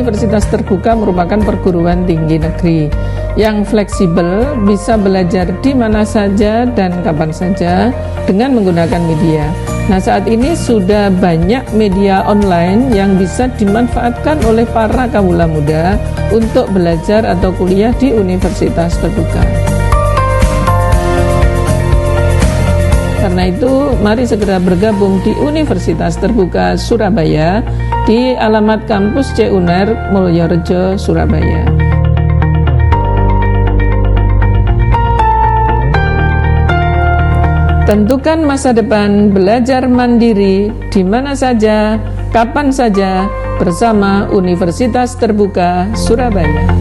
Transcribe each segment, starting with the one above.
Universitas Terbuka merupakan perguruan tinggi negeri yang fleksibel, bisa belajar di mana saja dan kapan saja dengan menggunakan media. Nah, saat ini sudah banyak media online yang bisa dimanfaatkan oleh para kawula muda untuk belajar atau kuliah di Universitas Terbuka. Karena itu, mari segera bergabung di Universitas Terbuka Surabaya di alamat kampus CUNER Mulyorejo, Surabaya. Tentukan masa depan belajar mandiri di mana saja, kapan saja bersama Universitas Terbuka Surabaya.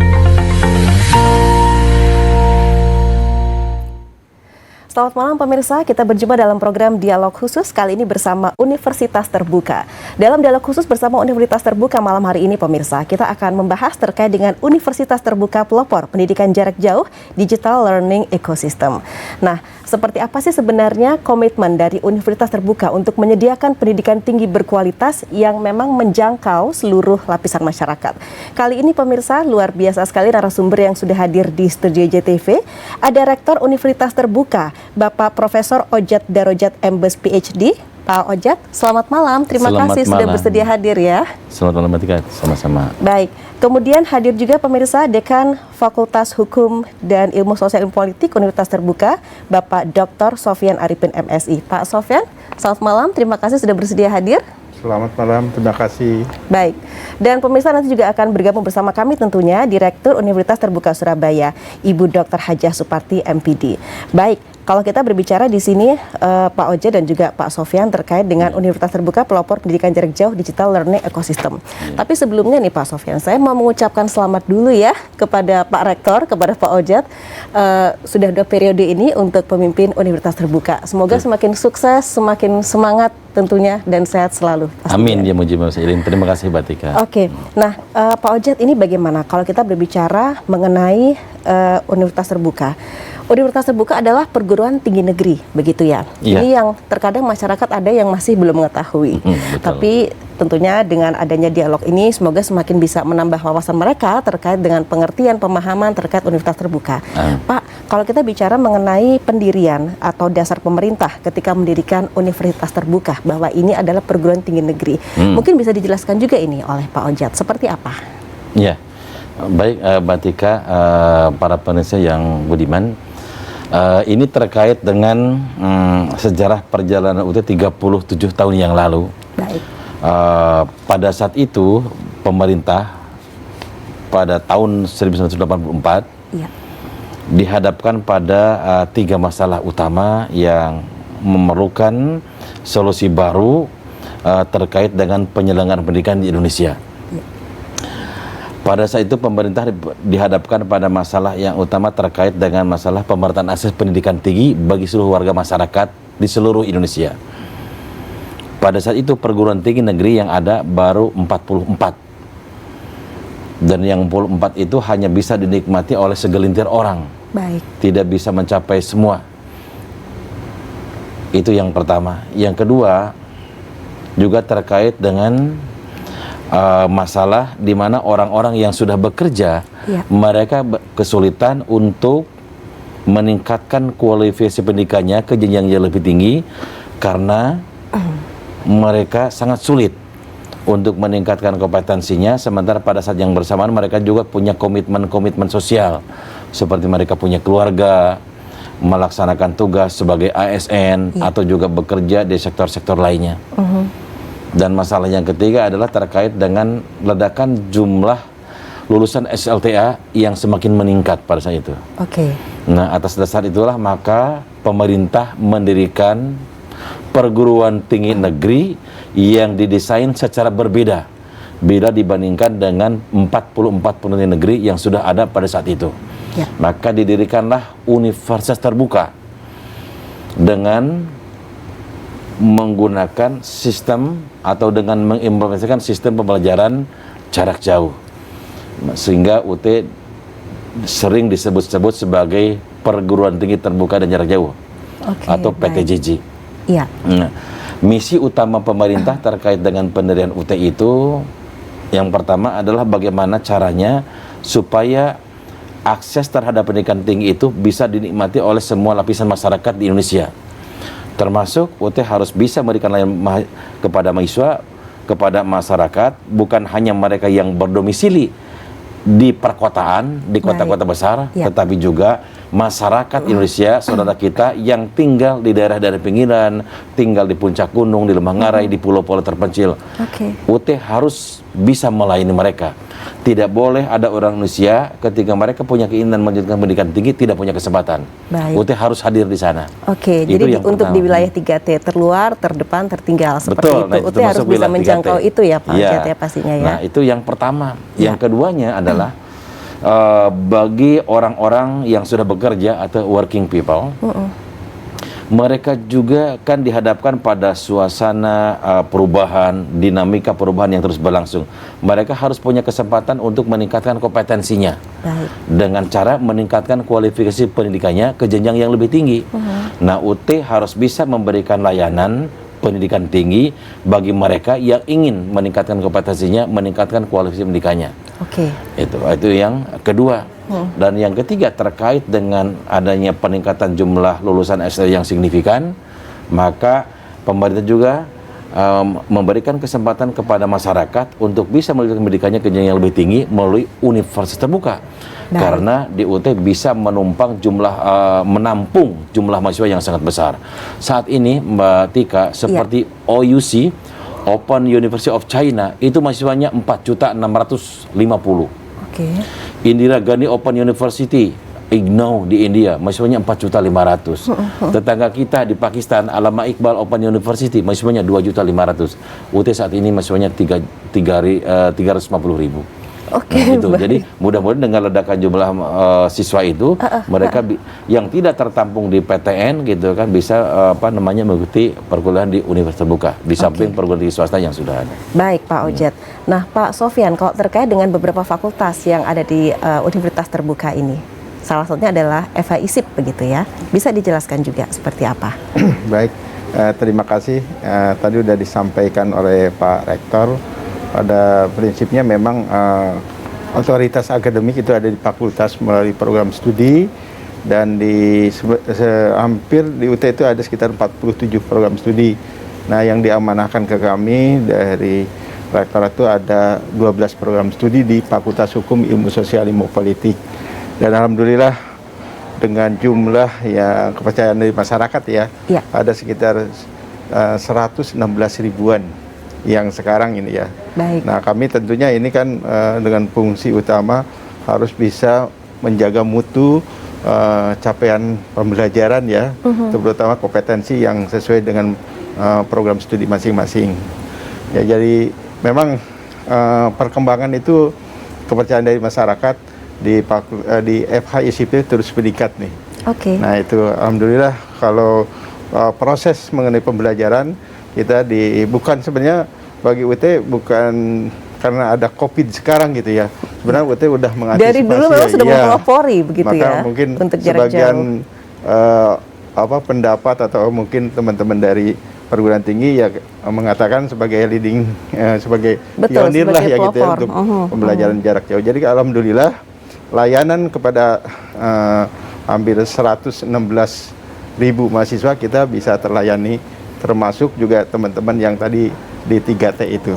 Selamat malam pemirsa, kita berjumpa dalam program Dialog Khusus kali ini bersama Universitas Terbuka. Dalam Dialog Khusus bersama Universitas Terbuka malam hari ini pemirsa, kita akan membahas terkait dengan Universitas Terbuka pelopor pendidikan jarak jauh Digital Learning Ecosystem. Nah, seperti apa sih sebenarnya komitmen dari Universitas Terbuka untuk menyediakan pendidikan tinggi berkualitas yang memang menjangkau seluruh lapisan masyarakat? Kali ini pemirsa, luar biasa sekali narasumber yang sudah hadir di studio JTV. Ada Rektor Universitas Terbuka, Bapak Profesor Ojat Darojat MBes PhD. Pak Ojat, selamat malam. Terima kasih sudah bersedia hadir ya. Selamat malam, Tika. Sama-sama. Baik. Kemudian hadir juga pemirsa Dekan Fakultas Hukum dan Ilmu Sosial dan Politik Universitas Terbuka, Bapak Dr. Sofyan Arifin MSI. Pak Sofyan, selamat malam. Terima kasih sudah bersedia hadir. Selamat malam, terima kasih. Baik, dan pemirsa nanti juga akan bergabung bersama kami tentunya Direktur Universitas Terbuka Surabaya, Ibu Dr. Hajah Suparti MPD. Baik, kalau kita berbicara di sini Pak Oja dan juga Pak Sofyan terkait dengan Universitas Terbuka pelopor pendidikan jarak jauh Digital Learning Ecosystem. Tapi sebelumnya nih Pak Sofyan, saya mau mengucapkan selamat dulu ya kepada Pak Rektor, kepada Pak Ojat. Sudah 2 periode ini untuk pemimpin Universitas Terbuka. Semoga semakin sukses, semakin semangat tentunya dan sehat selalu. Pastinya. Amin ya mujibah seiring. Terima kasih Mbak Tika. Oke, nah Pak Ojat ini bagaimana kalau kita berbicara mengenai Universitas Terbuka? Universitas Terbuka adalah perguruan tinggi negeri, begitu ya. Iya. Ini yang terkadang masyarakat ada yang masih belum mengetahui. Tapi tentunya dengan adanya dialog ini semoga semakin bisa menambah wawasan mereka terkait dengan pengertian, pemahaman terkait Universitas Terbuka. Pak, kalau kita bicara mengenai pendirian atau dasar pemerintah ketika mendirikan Universitas Terbuka, bahwa ini adalah perguruan tinggi negeri. Mungkin bisa dijelaskan juga ini oleh Pak Ojat, seperti apa? Ya, baik Mbak Tika, para pemirsa yang budiman. Ini terkait dengan sejarah perjalanan UT 37 tahun yang lalu. Baik. Pada saat itu pemerintah pada tahun 1984 dihadapkan pada 3 masalah utama yang memerlukan solusi baru terkait dengan penyelenggaraan pendidikan di Indonesia. Pada saat itu pemerintah dihadapkan pada masalah yang utama terkait dengan masalah pemerataan akses pendidikan tinggi bagi seluruh warga masyarakat di seluruh Indonesia. Pada saat itu perguruan tinggi negeri yang ada baru 44. Dan yang 44 itu hanya bisa dinikmati oleh segelintir orang. Baik. Tidak bisa mencapai semua. Itu yang pertama. Yang kedua juga terkait dengan masalah di mana orang-orang yang sudah bekerja, mereka kesulitan untuk meningkatkan kualifikasi pendidikannya ke jenjang yang lebih tinggi karena mereka sangat sulit untuk meningkatkan kompetensinya, sementara pada saat yang bersamaan mereka juga punya komitmen-komitmen sosial seperti mereka punya keluarga, melaksanakan tugas sebagai ASN atau juga bekerja di sektor-sektor lainnya. Dan masalah yang ketiga adalah terkait dengan ledakan jumlah lulusan SLTA yang semakin meningkat pada saat itu. Nah, atas dasar itulah maka pemerintah mendirikan perguruan tinggi negeri yang didesain secara berbeda bila dibandingkan dengan 44 perguruan tinggi negeri yang sudah ada pada saat itu. Maka didirikanlah Universitas Terbuka dengan menggunakan sistem atau dengan mengimplementasikan sistem pembelajaran jarak jauh, sehingga UT sering disebut-sebut sebagai perguruan tinggi terbuka dan jarak jauh atau PTJJ. Iya. Nah, misi utama pemerintah terkait dengan pendirian UT itu Yang pertama adalah bagaimana caranya supaya akses terhadap pendidikan tinggi itu bisa dinikmati oleh semua lapisan masyarakat di Indonesia. Termasuk UT harus bisa memberikan layanan kepada mahasiswa, kepada masyarakat, bukan hanya mereka yang berdomisili di perkotaan, di kota-kota besar, tetapi juga masyarakat Indonesia, saudara kita yang tinggal di daerah-daerah pinggiran, tinggal di puncak gunung, di lembah ngarai, di pulau-pulau terpencil. UT harus bisa melayani mereka. Tidak boleh ada orang Indonesia ketika mereka punya keinginan melanjutkan pendidikan tinggi tidak punya kesempatan. UT harus hadir di sana. Jadi untuk di wilayah 3T, terluar, terdepan, tertinggal seperti betul, itu. nah, UT harus bisa menjangkau 3T. Itu ya Pak Ojat ya pastinya ya. Nah itu yang pertama. Yang keduanya adalah bagi orang-orang yang sudah bekerja atau working people, mereka juga kan dihadapkan pada suasana perubahan, dinamika perubahan yang terus berlangsung. Mereka harus punya kesempatan untuk meningkatkan kompetensinya dengan cara meningkatkan kualifikasi pendidikannya ke jenjang yang lebih tinggi. Nah, UT harus bisa memberikan layanan pendidikan tinggi bagi mereka yang ingin meningkatkan kompetensinya, meningkatkan kualifikasi pendidikannya. Itu yang kedua. Dan yang ketiga terkait dengan adanya peningkatan jumlah lulusan S1 yang signifikan, maka pemerintah juga memberikan kesempatan kepada masyarakat untuk bisa melanjutkan pendidikannya ke jenjang yang lebih tinggi melalui universitas terbuka. Karena di UT bisa menampung jumlah mahasiswa yang sangat besar. Saat ini Mbak Tika, seperti OUC, Open University of China, itu mahasiswanya 4.650.000. Indira Gandhi Open University, IGNOU di India, mahasiswanya 4.500.000. Tetangga kita di Pakistan, Allama Iqbal Open University, mahasiswanya 2.500.000. UT saat ini mahasiswanya 350.000. Jadi mudah-mudahan dengan ledakan jumlah siswa itu, mereka yang tidak tertampung di PTN gitu kan bisa mengikuti perkuliahan di universitas terbuka di samping perguruan tinggi swasta yang sudah ada. Baik Pak Ojat. Nah Pak Sofyan, kalau terkait dengan beberapa fakultas yang ada di universitas terbuka ini, salah satunya adalah FHISIP begitu ya, bisa dijelaskan juga seperti apa? Baik, terima kasih. Tadi sudah disampaikan oleh Pak Rektor. Pada prinsipnya memang otoritas akademik itu ada di fakultas melalui program studi, dan hampir di UT itu ada sekitar 47 program studi. Nah, yang diamanahkan ke kami dari Rektorat itu ada 12 program studi di Fakultas Hukum, Ilmu Sosial, Ilmu Politik. Dan alhamdulillah dengan jumlah yang kepercayaan dari masyarakat ada sekitar 116 ribuan yang sekarang ini ya. Nah, kami tentunya ini kan dengan fungsi utama harus bisa menjaga mutu capaian pembelajaran ya, terutama kompetensi yang sesuai dengan program studi masing-masing. Ya, jadi memang perkembangan itu kepercayaan dari masyarakat di FHISIP terus meningkat nih. Nah, itu alhamdulillah kalau proses mengenai pembelajaran kita bukan sebenarnya bagi UT bukan karena ada COVID sekarang gitu ya. Sebenarnya UT udah mengantisipasi. Dari dulu memang sudah mempelopori begitu ya. Maka mungkin untuk sebagian pendapat atau mungkin teman-teman dari perguruan tinggi ya mengatakan sebagai leading sebagai pionir lah ya gitu ya untuk pembelajaran jarak jauh. Jadi alhamdulillah layanan kepada hampir 116.000 mahasiswa kita bisa terlayani, termasuk juga teman-teman yang tadi di 3T itu.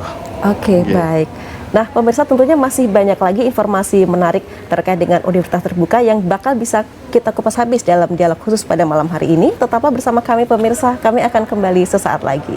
Baik. Nah, pemirsa tentunya masih banyak lagi informasi menarik terkait dengan universitas terbuka yang bakal bisa kita kupas habis dalam dialog khusus pada malam hari ini. Tetaplah bersama kami pemirsa, kami akan kembali sesaat lagi.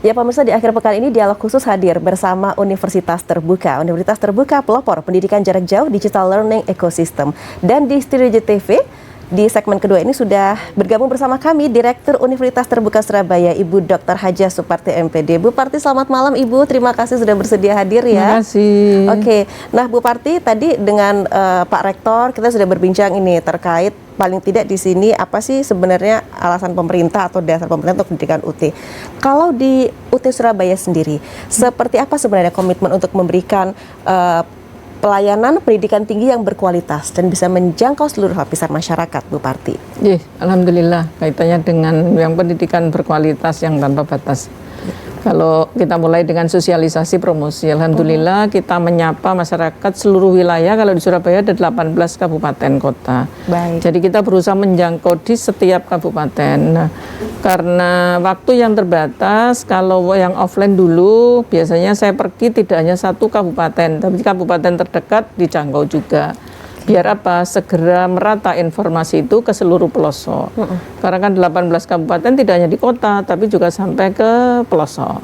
Ya pemirsa, di akhir pekan ini dialog khusus hadir bersama Universitas Terbuka. Universitas Terbuka pelopor pendidikan jarak jauh digital learning ecosystem. Dan di Studio JTV, di segmen kedua ini sudah bergabung bersama kami Direktur Universitas Terbuka Surabaya, Ibu Dr. Hajah Suparti MPD. Bu Parti, selamat malam Ibu, terima kasih sudah bersedia hadir ya. Terima kasih. Nah Bu Parti, tadi dengan Pak Rektor kita sudah berbincang ini terkait paling tidak di sini apa sih sebenarnya alasan pemerintah atau dasar pemerintah untuk pendidikan UT. Kalau di UT Surabaya sendiri, seperti apa sebenarnya komitmen untuk memberikan pelayanan pendidikan tinggi yang berkualitas dan bisa menjangkau seluruh lapisan masyarakat, Bu Parti. Alhamdulillah, kaitannya dengan yang pendidikan berkualitas yang tanpa batas. Kalau kita mulai dengan sosialisasi promosi, alhamdulillah kita menyapa masyarakat seluruh wilayah. Kalau di Surabaya ada 18 kabupaten kota. Baik. Jadi kita berusaha menjangkau di setiap kabupaten. Nah, karena waktu yang terbatas, kalau yang offline dulu biasanya saya pergi tidak hanya satu kabupaten, tapi kabupaten terdekat dijangkau juga. Biar apa? Segera merata informasi itu ke seluruh pelosok. Karena kan 18 kabupaten tidak hanya di kota, tapi juga sampai ke pelosok.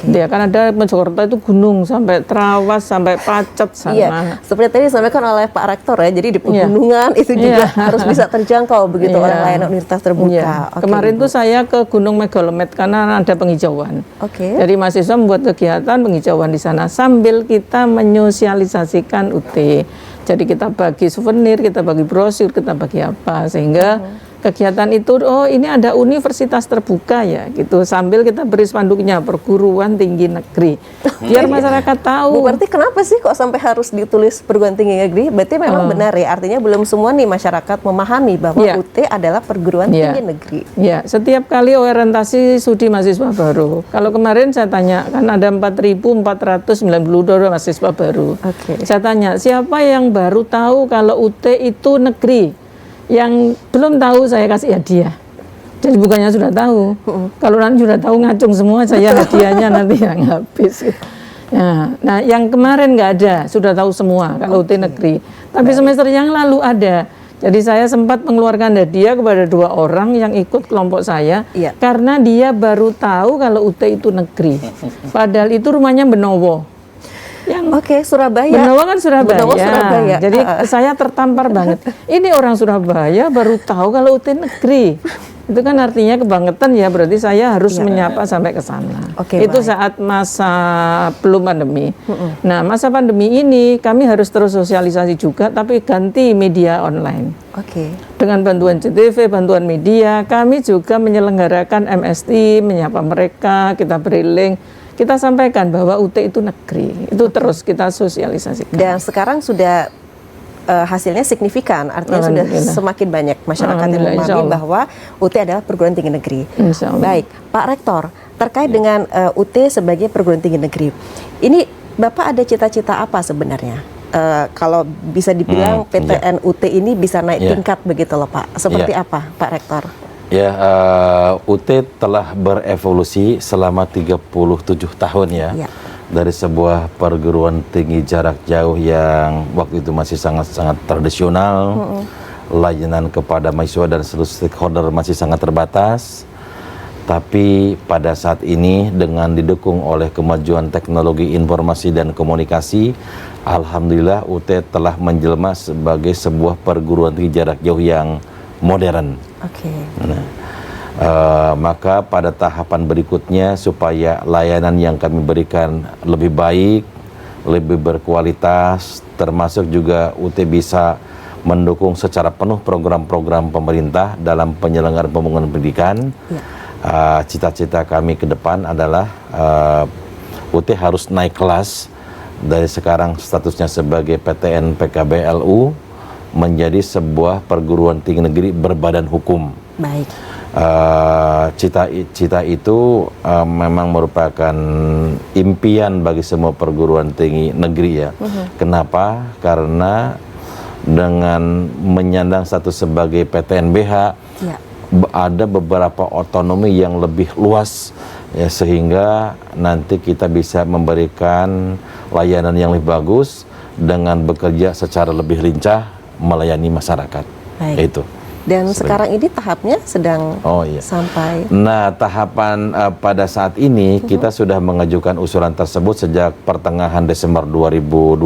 Dia kan ada Mojokerto itu gunung sampai Trawas sampai Pacet sana. Iya, seperti tadi disampaikan oleh Pak Rektor ya. Jadi di pegunungan itu juga harus bisa terjangkau begitu oleh layanan universitas terbuka. Kemarin tuh saya ke Gunung Megalomet karena ada penghijauan. Jadi mahasiswa membuat kegiatan penghijauan di sana sambil kita menyosialisasikan UT. Jadi kita bagi souvenir, kita bagi brosur, kita bagi apa sehingga kegiatan itu ini ada universitas terbuka ya gitu, sambil kita beri spanduknya perguruan tinggi negeri biar masyarakat tahu. Bu Parti, kenapa sih kok sampai harus ditulis perguruan tinggi negeri? Berarti memang benar ya, artinya belum semua nih masyarakat memahami bahwa UT adalah perguruan tinggi negeri. Ya, setiap kali orientasi studi mahasiswa baru, kalau kemarin saya tanya kan ada 4.492 mahasiswa baru. Saya tanya siapa yang baru tahu kalau UT itu negeri? Yang belum tahu saya kasih hadiah. Jadi bukannya sudah tahu. Kalau nanti sudah tahu ngacung semua saya hadiahnya nanti yang habis. Nah, yang kemarin nggak ada, sudah tahu semua kalau UT negeri. Tapi semester yang lalu ada. Jadi saya sempat mengeluarkan hadiah kepada 2 orang yang ikut kelompok saya karena dia baru tahu kalau UT itu negeri. Padahal itu rumahnya Benowo. Surabaya. Benowo kan Surabaya. Surabaya. Jadi saya tertampar banget. Ini orang Surabaya baru tahu kalau UT negeri. Itu kan artinya kebangetan ya, berarti saya harus menyapa sampai ke sana. Itu saat masa belum pandemi. Nah, masa pandemi ini kami harus terus sosialisasi juga, tapi ganti media online. Dengan bantuan CTV, bantuan media, kami juga menyelenggarakan MST, menyapa mereka, kita beri link. Kita sampaikan bahwa UT itu negeri, itu terus kita sosialisasikan. Dan sekarang sudah hasilnya signifikan, artinya sudah semakin banyak masyarakat yang memahami bahwa UT adalah perguruan tinggi negeri. Baik, Pak Rektor, terkait dengan UT sebagai perguruan tinggi negeri, ini Bapak ada cita-cita apa sebenarnya? Kalau bisa dibilang PTN UT ini bisa naik tingkat begitu loh Pak, seperti apa Pak Rektor? Ya, UT telah berevolusi selama 37 tahun ya. Dari sebuah perguruan tinggi jarak jauh yang waktu itu masih sangat-sangat tradisional, layanan kepada mahasiswa dan seluruh stakeholder masih sangat terbatas. Tapi pada saat ini dengan didukung oleh kemajuan teknologi informasi dan komunikasi, alhamdulillah UT telah menjelma sebagai sebuah perguruan tinggi jarak jauh yang modern. Maka pada tahapan berikutnya supaya layanan yang kami berikan lebih baik, lebih berkualitas, termasuk juga UT bisa mendukung secara penuh program-program pemerintah dalam penyelenggaraan pembangunan pendidikan. Cita-cita kami ke depan adalah UT harus naik kelas dari sekarang statusnya sebagai PTN PKBLU menjadi sebuah perguruan tinggi negeri berbadan hukum. Cita itu memang merupakan impian bagi semua perguruan tinggi negeri ya. Kenapa? Karena dengan menyandang status sebagai PTNBH ada beberapa otonomi yang lebih luas ya, sehingga nanti kita bisa memberikan layanan yang lebih bagus dengan bekerja secara lebih lincah melayani masyarakat. Itu. Dan sekarang ini tahapnya sedang sampai. Nah, tahapan pada saat ini kita sudah mengajukan usulan tersebut sejak pertengahan Desember 2020.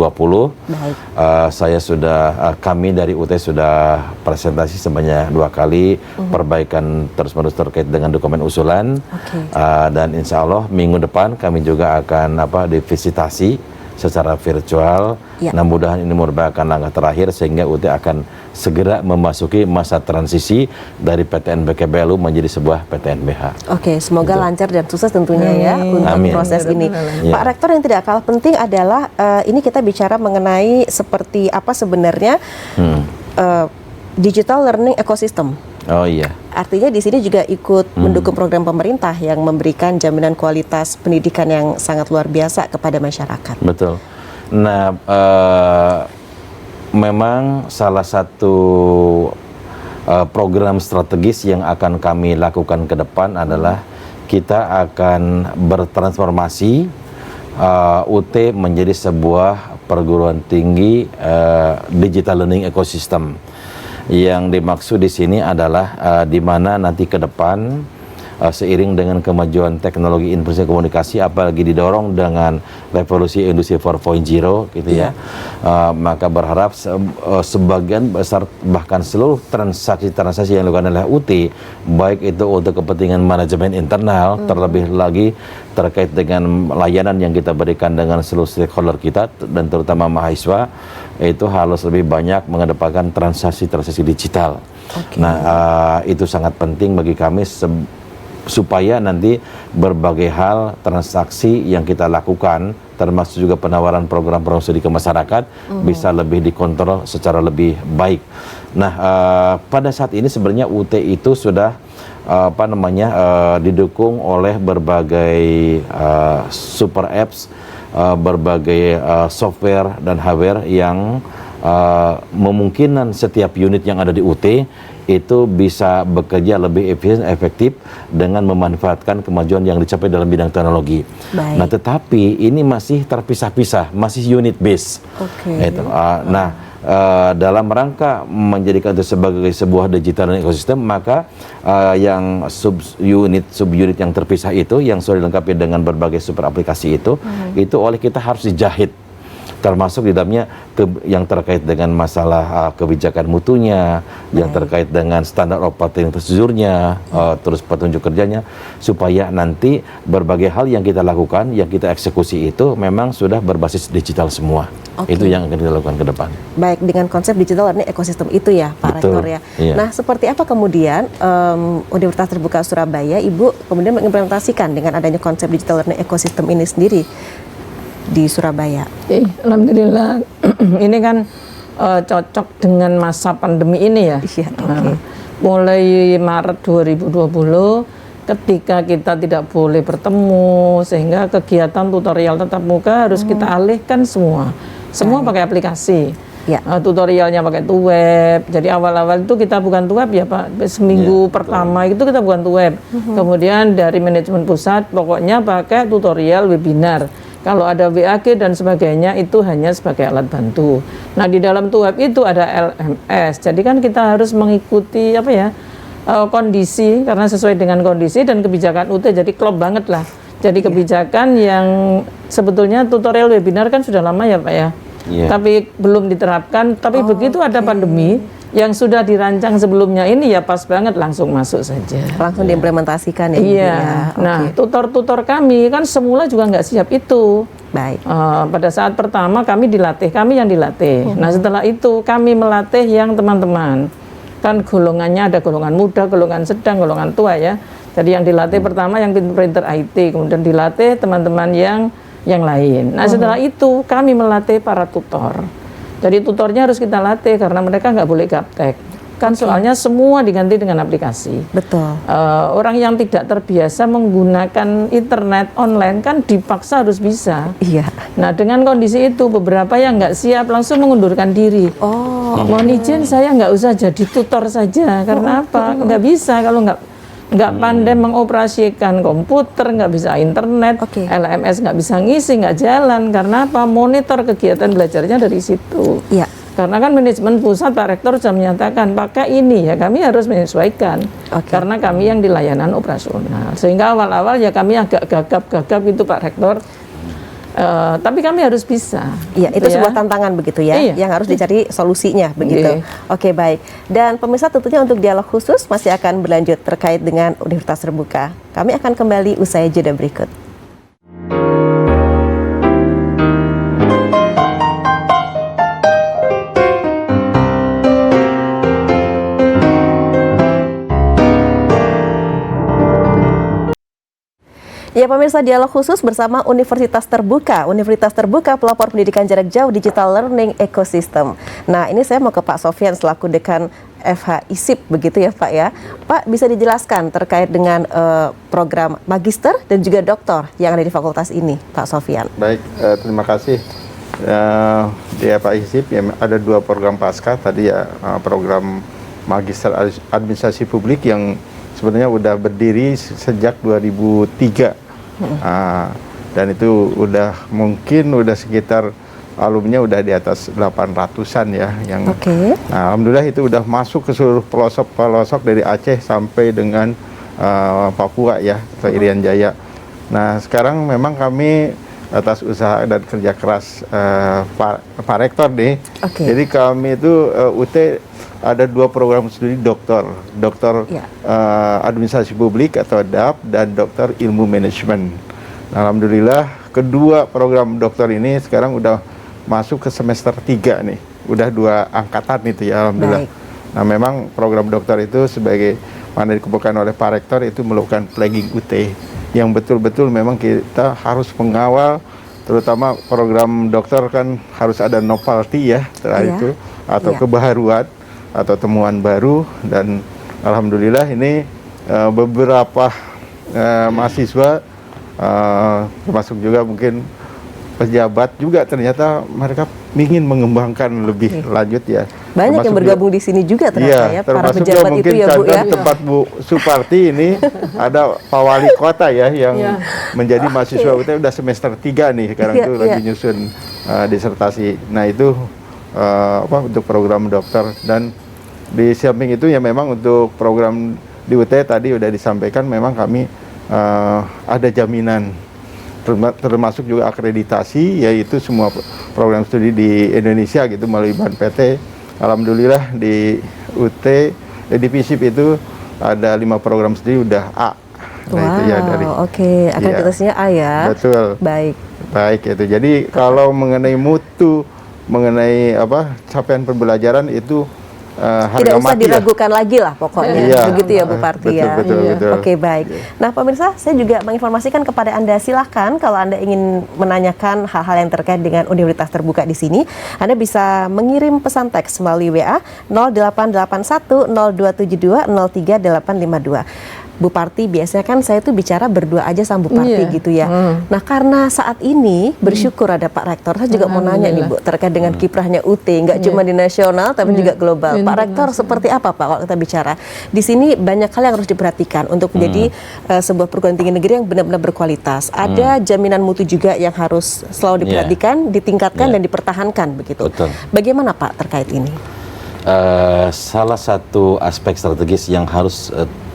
Kami dari UT sudah presentasi sebanyak 2 kali perbaikan terus-menerus terkait dengan dokumen usulan. Dan insya Allah minggu depan kami juga akan divisitasi secara virtual. Ya. Nah, mudah-mudahan ini merupakan langkah terakhir sehingga UT akan segera memasuki masa transisi dari PTN BKBLU menjadi sebuah PTNBH. Oke, semoga lancar dan sukses tentunya ya untuk Amin. proses ini. Ya. Pak Rektor, yang tidak kalah penting adalah ini kita bicara mengenai seperti apa sebenarnya digital learning ecosystem. Oh iya. Artinya di sini juga ikut mendukung program pemerintah yang memberikan jaminan kualitas pendidikan yang sangat luar biasa kepada masyarakat. Betul. Nah, memang salah satu program strategis yang akan kami lakukan ke depan adalah kita akan bertransformasi UT menjadi sebuah perguruan tinggi digital learning ecosystem. Yang dimaksud di sini adalah di mana nanti ke depan seiring dengan kemajuan teknologi informasi komunikasi, apalagi didorong dengan revolusi industri 4.0 gitu ya, maka berharap sebagian besar bahkan seluruh transaksi-transaksi yang dilakukan oleh UT, baik itu untuk kepentingan manajemen internal, terlebih lagi terkait dengan layanan yang kita berikan dengan seluruh stakeholder kita dan terutama mahasiswa, itu harus lebih banyak mengedepankan transaksi-transaksi digital. Nah, itu sangat penting bagi kami supaya nanti berbagai hal transaksi yang kita lakukan, termasuk juga penawaran program-program studi ke masyarakat, bisa lebih dikontrol secara lebih baik. Nah, pada saat ini sebenarnya UT itu sudah didukung oleh berbagai super apps, berbagai software dan hardware yang memungkinkan setiap unit yang ada di UT itu bisa bekerja lebih efisien, efektif dengan memanfaatkan kemajuan yang dicapai dalam bidang teknologi. Baik. Nah, tetapi ini masih terpisah-pisah, masih unit base. Dalam rangka menjadikan itu sebagai sebuah digital ekosistem, maka yang sub-unit yang terpisah itu, yang sudah dilengkapi dengan berbagai super aplikasi itu oleh kita harus dijahit, termasuk di dalamnya yang terkait dengan masalah kebijakan mutunya, yang terkait dengan standar operating procedure-nya, terus petunjuk kerjanya, supaya nanti berbagai hal yang kita lakukan, yang kita eksekusi itu memang sudah berbasis digital semua. Itu yang akan kita lakukan ke depan. Baik, dengan konsep digital learning ekosistem itu ya Pak Rektor ya. Iya. Nah, seperti apa kemudian Universitas Terbuka Surabaya, Ibu kemudian mengimplementasikan dengan adanya konsep digital learning ekosistem ini sendiri di Surabaya? Alhamdulillah ini kan cocok dengan masa pandemi ini ya. Iya, Mulai Maret 2020 ketika kita tidak boleh bertemu, sehingga kegiatan tutorial tatap muka harus kita alihkan semua pakai aplikasi. Ya. Tutorialnya pakai web. Jadi awal-awal itu kita bukan web ya Pak. Seminggu pertama itu kita bukan web. Kemudian dari manajemen pusat pokoknya pakai tutorial webinar. Kalau ada WAG dan sebagainya itu hanya sebagai alat bantu. Nah, di dalam web itu ada LMS. Jadi kan kita harus mengikuti kondisi, karena sesuai dengan kondisi dan kebijakan UT. Jadi klop banget lah. Jadi kebijakan yang sebetulnya tutorial webinar kan sudah lama ya Pak ya. Tapi belum diterapkan. Tapi begitu ada pandemi yang sudah dirancang sebelumnya ini ya pas banget langsung masuk saja. Langsung diimplementasikan ya. Iya. Nah, tutor-tutor kami kan semula juga nggak siap itu. Baik. Pada saat pertama kami yang dilatih. Nah, setelah itu kami melatih yang teman-teman. Kan golongannya ada golongan muda, golongan sedang, golongan tua ya. Jadi yang dilatih pertama yang printer IT, kemudian dilatih teman-teman yang lain. Nah, setelah itu kami melatih para tutor. Jadi tutornya harus kita latih karena mereka nggak boleh gaptek. Kan soalnya semua diganti dengan aplikasi. Betul. Orang yang tidak terbiasa menggunakan internet online kan dipaksa harus bisa. Iya. Nah, dengan kondisi itu beberapa yang nggak siap langsung mengundurkan diri. Mohon izin saya nggak usah jadi tutor saja. Karena apa? Nggak bisa kalau nggak pandai mengoperasikan komputer, nggak bisa internet, LMS nggak bisa ngisi, nggak jalan. Karena apa? Monitor kegiatan belajarnya dari situ. Iya. Karena kan manajemen pusat Pak Rektor sudah menyatakan pakai ini ya, kami harus menyesuaikan. Karena kami yang di layanan operasional. Sehingga awal-awal ya kami agak gagap-gagap gitu Pak Rektor. Tapi kami harus bisa. Iya, itu sebuah tantangan begitu ya, yang harus dicari solusinya begitu. Oke, baik. Dan pemirsa, tentunya untuk dialog khusus masih akan berlanjut terkait dengan Universitas Terbuka. Kami akan kembali usai jeda berikut. Ya pemirsa, dialog khusus bersama Universitas Terbuka. Universitas Terbuka pelopor pendidikan jarak jauh digital learning ecosystem. Nah ini saya mau ke Pak Sofyan selaku Dekan FH ISIP begitu ya Pak ya. Pak bisa dijelaskan terkait dengan program magister dan juga doktor yang ada di fakultas ini Pak Sofyan. Baik, terima kasih. Di FH ISIP ya, ada 2 program pasca tadi ya, program magister administrasi publik yang sebenarnya udah berdiri sejak 2003 dan itu udah sekitar alumninya udah di atas 800-an ya yang nah, alhamdulillah itu udah masuk ke seluruh pelosok dari Aceh sampai dengan Papua ya atau Irian Jaya. Nah sekarang memang kami atas usaha dan kerja keras Pak Rektor nih. Jadi kami itu UT ada 2 program studi doktor administrasi publik atau DAP dan doktor ilmu manajemen. Nah, alhamdulillah kedua program doktor ini sekarang udah masuk ke semester 3 nih, udah 2 angkatan itu ya alhamdulillah. Nah memang program doktor itu sebagai mana dikumpulkan oleh Pak Rektor itu melakukan flagging UT yang betul-betul memang kita harus mengawal, terutama program dokter kan harus ada novelty ya itu atau kebaharuan atau temuan baru, dan alhamdulillah ini beberapa mahasiswa termasuk juga mungkin pejabat juga ternyata mereka ingin mengembangkan lebih lanjut ya. Banyak yang bergabung di sini juga ternyata ya para pejabat itu ya Bu ya. Tempat Bu Suparti ini ada Pak Wali Kota ya yang menjadi mahasiswa UT udah semester 3 nih sekarang itu lagi nyusun disertasi. Nah itu untuk program dokter, dan di samping itu ya memang untuk program di UT tadi udah disampaikan memang kami ada jaminan termasuk juga akreditasi, yaitu semua program studi di Indonesia gitu melalui BANPT. Alhamdulillah di UT di FISIP itu ada 5 program studi udah A. Nah, itu ya dari akreditasinya A ya. Betul. Baik itu. Jadi kalau mengenai mutu, mengenai capaian pembelajaran itu tidak usah diragukan lagi lah pokoknya, begitu ya Bu Parti ya. Betul. Oke, baik. Nah pemirsa, saya juga menginformasikan kepada Anda, silahkan kalau Anda ingin menanyakan hal-hal yang terkait dengan Universitas Terbuka di sini, Anda bisa mengirim pesan teks melalui WA 0881 0272 03852. Bu Parti, biasanya kan saya tuh bicara berdua aja sama Bu Parti gitu ya. Nah karena saat ini bersyukur ada Pak Rektor, saya juga mau nanya nih Bu terkait dengan kiprahnya UT, nggak cuma di nasional tapi juga global. Pak Rektor seperti apa Pak kalau kita bicara? Di sini banyak hal yang harus diperhatikan untuk menjadi sebuah perguruan tinggi negeri yang benar-benar berkualitas. Ada jaminan mutu juga yang harus selalu diperhatikan, ditingkatkan dan dipertahankan begitu. Bagaimana Pak terkait ini? Salah satu aspek strategis yang harus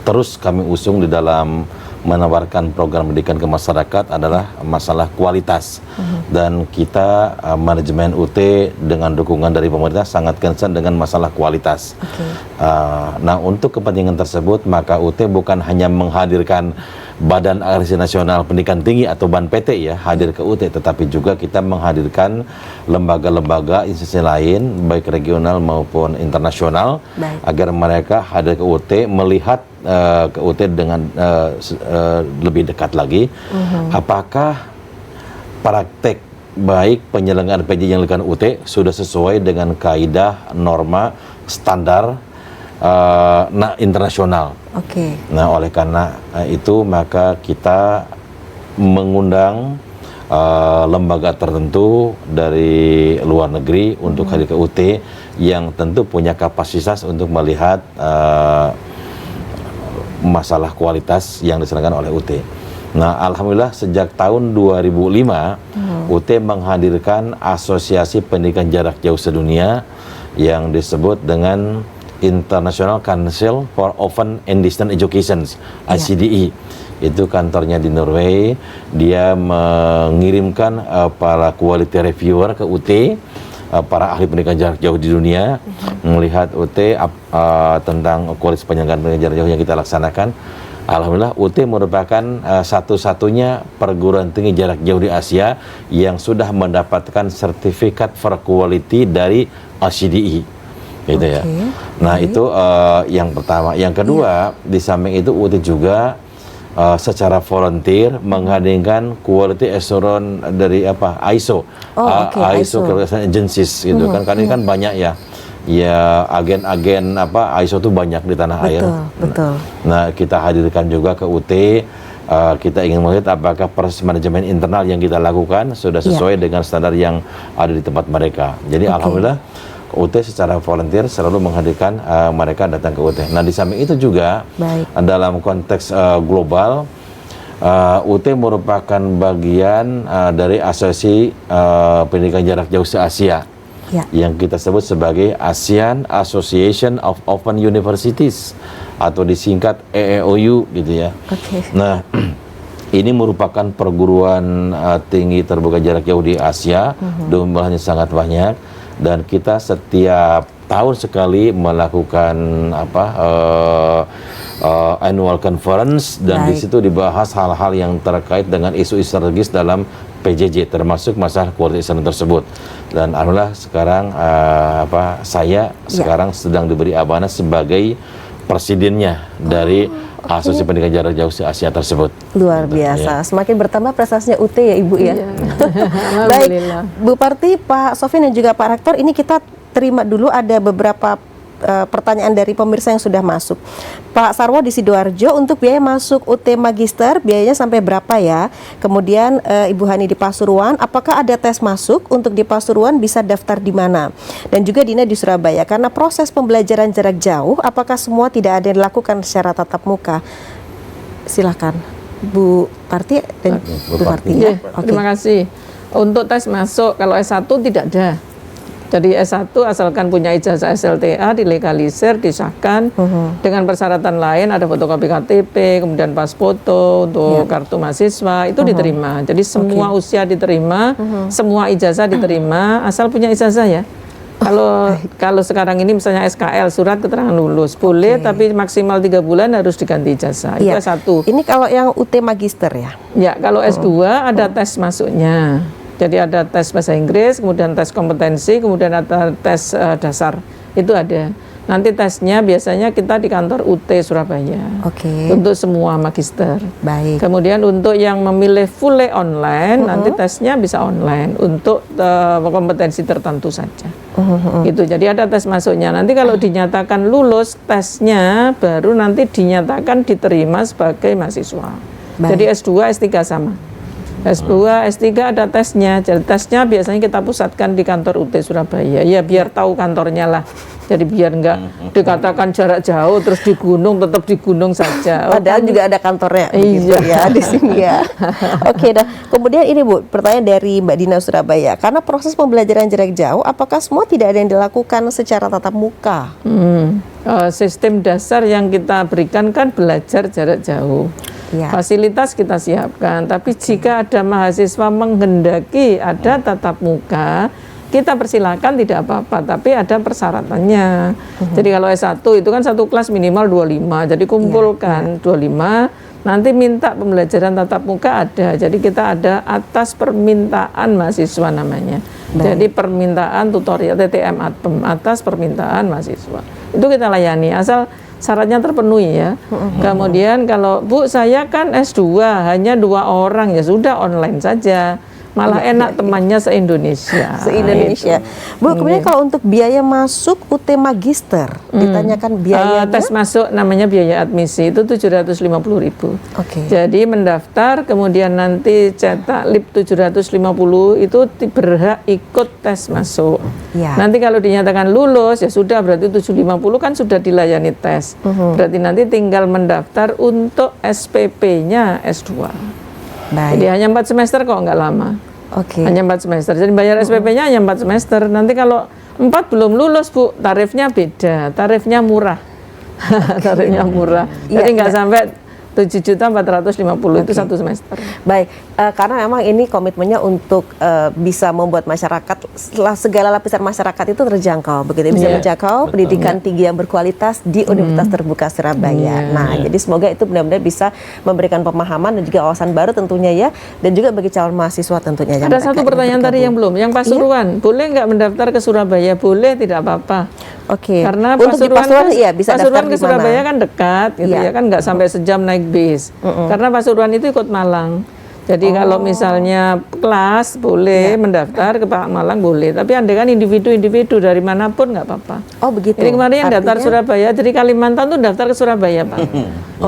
terus kami usung di dalam menawarkan program pendidikan ke masyarakat adalah masalah kualitas. Dan kita manajemen UT dengan dukungan dari pemerintah sangat concern dengan masalah kualitas. Nah untuk kepentingan tersebut maka UT bukan hanya menghadirkan Badan Akreditasi Nasional Pendidikan Tinggi atau BANPT ya hadir ke UT, tetapi juga kita menghadirkan lembaga-lembaga institusi lain baik regional maupun internasional agar mereka hadir ke UT, melihat ke UT dengan lebih dekat lagi apakah praktek baik penyelenggaraan PJ yang dilakukan UT sudah sesuai dengan kaidah norma standar internasional. Nah oleh karena itu maka kita mengundang lembaga tertentu dari luar negeri untuk hadir ke UT yang tentu punya kapasitas untuk melihat masalah kualitas yang diserahkan oleh UT. Nah alhamdulillah sejak tahun 2005 UT menghadirkan Asosiasi Pendidikan Jarak Jauh Sedunia yang disebut dengan International Council for Open and Distance Education, ICDE. Itu kantornya di Norway. Dia mengirimkan para quality reviewer ke UT, para ahli pendidikan jarak jauh di dunia, melihat UT tentang kualitas penyelenggaraan pendidikan jarak jauh yang kita laksanakan. Alhamdulillah UT merupakan satu-satunya perguruan tinggi jarak jauh di Asia yang sudah mendapatkan sertifikat for quality dari ICDE. Gitu ya. Nah itu yang pertama. Yang kedua di samping itu UT juga secara volunteer menghadirkan quality assurance dari ISO, ISO Qualification Agencies gitu kan. Karena ini kan banyak ya agen-agen ISO itu banyak di tanah air. Betul. Nah, kita hadirkan juga ke UT. Kita ingin melihat apakah proses manajemen internal yang kita lakukan sudah sesuai dengan standar yang ada di tempat mereka. Jadi alhamdulillah UT secara volunteer selalu menghadirkan mereka datang ke UT. Nah, di samping itu juga dalam konteks global, UT merupakan bagian dari asosiasi pendidikan jarak jauh se-Asia yang kita sebut sebagai ASEAN Association of Open Universities atau disingkat EEOU gitu ya. Nah, ini merupakan perguruan tinggi terbuka jarak jauh di Asia, jumlahnya sangat banyak, dan kita setiap tahun sekali melakukan annual conference, dan di situ dibahas hal-hal yang terkait dengan isu-isu strategis dalam PJJ, termasuk masalah quality assurance tersebut. Dan alhamdulillah sekarang saya sekarang sedang diberi amanah sebagai presidennya dari Asosiasi Pendidikan Jarak Jauh se-Asia tersebut. Luar biasa, semakin bertambah prestasinya UT ya Ibu ya. Baik, Bu Parti, Pak Sofyan dan juga Pak Rektor, ini kita terima dulu ada beberapa pertanyaan dari pemirsa yang sudah masuk. Pak Sarwo di Sidoarjo, untuk biaya masuk UT Magister biayanya sampai berapa ya? Kemudian Ibu Hani di Pasuruan, apakah ada tes masuk? Untuk di Pasuruan bisa daftar di mana? Dan juga Dina di Surabaya, karena proses pembelajaran jarak jauh, apakah semua tidak ada yang dilakukan secara tatap muka? Silakan Bu Parti dan Bu Parti. Terima kasih. Untuk tes masuk, kalau S1 tidak ada. Jadi S1 asalkan punya ijazah SLTA, dilegalisir, disahkan dengan persyaratan lain, ada fotokopi KTP, kemudian pas foto untuk kartu mahasiswa, itu diterima. Jadi semua usia diterima, semua ijazah diterima, asal punya ijazah ya. Kalau sekarang ini misalnya SKL, surat keterangan lulus, boleh, tapi maksimal 3 bulan harus diganti ijazah. Itu S1. Ini kalau yang UT Magister ya? Ya, kalau S2 ada tes masuknya. Jadi ada tes bahasa Inggris, kemudian tes kompetensi, kemudian ada tes dasar. Itu ada. Nanti tesnya biasanya kita di kantor UT Surabaya. Untuk semua magister. Baik. Kemudian untuk yang memilih fully online, nanti tesnya bisa online untuk kompetensi tertentu saja. Gitu. Jadi ada tes masuknya. Nanti kalau dinyatakan lulus tesnya, baru nanti dinyatakan diterima sebagai mahasiswa. Jadi S2, S3 sama. S2, S3 ada tesnya. Jadi tesnya biasanya kita pusatkan di kantor UT Surabaya. Ya biar tahu kantornya lah. Jadi biar enggak dikatakan jarak jauh terus di gunung, tetap di gunung saja. Padahal juga ada kantornya ya di sini ya. Oke, dah. Kemudian ini Bu, pertanyaan dari Mbak Dina Surabaya. Karena proses pembelajaran jarak jauh, apakah semua tidak ada yang dilakukan secara tatap muka? Sistem dasar yang kita berikan kan belajar jarak jauh. Fasilitas kita siapkan, tapi jika ada mahasiswa menghendaki ada tatap muka, kita persilakan tidak apa-apa, tapi ada persyaratannya. Jadi kalau S1 itu kan satu kelas minimal 25, jadi kumpulkan 25, nanti minta pembelajaran tatap muka ada. Jadi kita ada atas permintaan mahasiswa namanya. Jadi permintaan tutorial TTM ATPEM atas permintaan mahasiswa. Itu kita layani, asal syaratnya terpenuhi ya. Kemudian kalau Bu saya kan S2 hanya 2 orang, ya sudah online saja. Malah enak temannya se-Indonesia. Bu, kemudian kalau untuk biaya masuk UT Magister, ditanyakan biayanya? Tes masuk namanya biaya admisi itu 750.000. Jadi mendaftar, kemudian nanti cetak lip 750 itu berhak ikut tes masuk. Nanti kalau dinyatakan lulus ya sudah, berarti 750 kan sudah dilayani tes. Berarti nanti tinggal mendaftar untuk SPP-nya S2. Jadi hanya 4 semester kok, nggak lama. Hanya 4 semester. Jadi bayar SPP-nya hanya 4 semester. Nanti kalau 4 belum lulus Bu, tarifnya beda. Tarifnya murah. Tarifnya murah. Jadi nggak sampai 7.450.000 itu 1 semester. Baik, karena memang ini komitmennya untuk bisa membuat masyarakat, segala lapisan masyarakat itu terjangkau, begitu bisa menjangkau pendidikan tinggi yang berkualitas di Universitas Terbuka Surabaya. Nah, jadi semoga itu benar-benar bisa memberikan pemahaman dan juga wawasan baru tentunya ya, dan juga bagi calon mahasiswa tentunya. Ada satu pertanyaan tadi yang belum, yang Pasuruan, boleh nggak mendaftar ke Surabaya? Boleh, tidak apa-apa. Oke. Karena untuk di Pasuruan iya bisa daftar Pasuruan ke di mana? Surabaya kan dekat gitu ya kan, nggak sampai sejam naik bis. Karena Pasuruan itu ikut Malang. Jadi kalau misalnya kelas boleh mendaftar ke Pak Malang boleh, tapi andai kan individu-individu dari manapun nggak apa-apa. Oh begitu. Ini kemarin yang daftar Surabaya, jadi Kalimantan tuh daftar ke Surabaya Pak.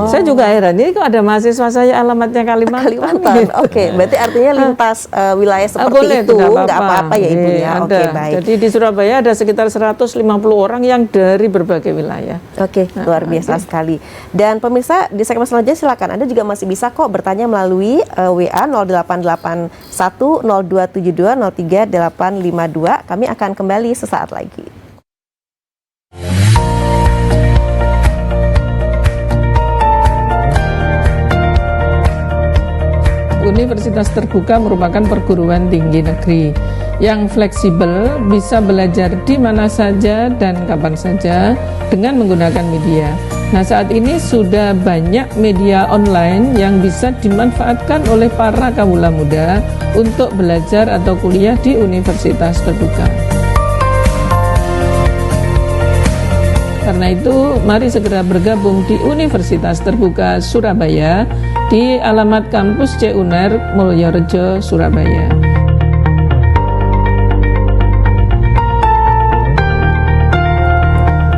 Saya juga heran, ini kok ada mahasiswa saya alamatnya Kalimantan. Kalimantan. Oke, berarti artinya lintas wilayah seperti boleh, itu nggak nggak apa-apa ya Ibu ya. Ada. Oke, baik. Jadi di Surabaya ada sekitar 150 orang yang dari berbagai wilayah. Oke, luar biasa sekali. Dan pemirsa di segmen selanjutnya silakan Anda juga masih bisa kok bertanya melalui WA 0881 0272 03852. Kami akan kembali sesaat lagi. Universitas Terbuka merupakan perguruan tinggi negeri yang fleksibel, bisa belajar di mana saja dan kapan saja dengan menggunakan media. Nah, saat ini sudah banyak media online yang bisa dimanfaatkan oleh para kawula muda untuk belajar atau kuliah di Universitas Terbuka. Karena itu, mari segera bergabung di Universitas Terbuka Surabaya di alamat kampus C UNER Mulyorejo, Surabaya.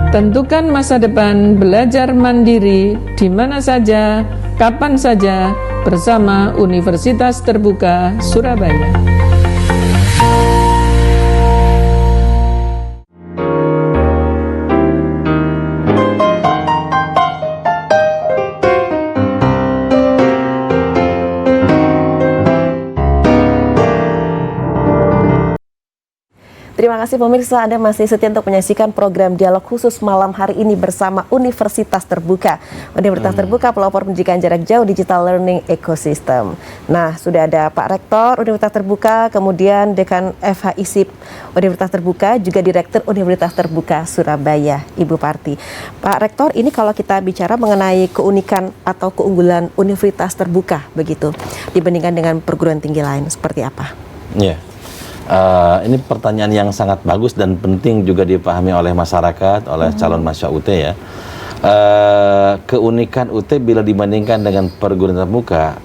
Tentukan masa depan belajar mandiri di mana saja, kapan saja bersama Universitas Terbuka Surabaya. Terima kasih pemirsa, Anda masih setia untuk menyaksikan program dialog khusus malam hari ini bersama Universitas Terbuka. Universitas Terbuka, pelopor pendidikan jarak jauh digital learning ecosystem. Nah, sudah ada Pak Rektor Universitas Terbuka, kemudian Dekan FHISIP Universitas Terbuka, juga Direktur Universitas Terbuka Surabaya, Ibu Parti. Pak Rektor, ini kalau kita bicara mengenai keunikan atau keunggulan Universitas Terbuka begitu dibandingkan dengan perguruan tinggi lain, seperti apa? Iya. Ini pertanyaan yang sangat bagus dan penting juga dipahami oleh masyarakat, oleh calon mahasiswa UT ya. Keunikan UT bila dibandingkan dengan perguruan terbuka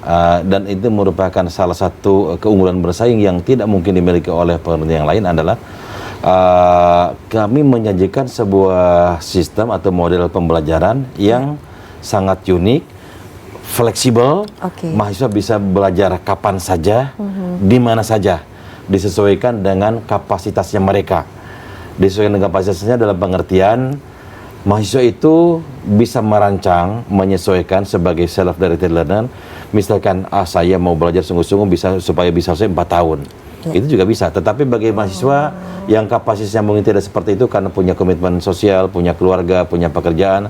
dan itu merupakan salah satu keunggulan bersaing yang tidak mungkin dimiliki oleh perguruan yang lain adalah kami menjanjikan sebuah sistem atau model pembelajaran yang sangat unik, fleksibel, mahasiswa bisa belajar kapan saja, di mana saja, disesuaikan dengan kapasitasnya mereka. Disesuaikan dengan kapasitasnya dalam pengertian mahasiswa itu bisa merancang, menyesuaikan sebagai self-directed learner. Misalkan, saya mau belajar sungguh-sungguh supaya bisa selesai 4 tahun. Itu juga bisa. Tetapi bagi mahasiswa yang kapasitasnya mungkin tidak seperti itu karena punya komitmen sosial, punya keluarga, punya pekerjaan,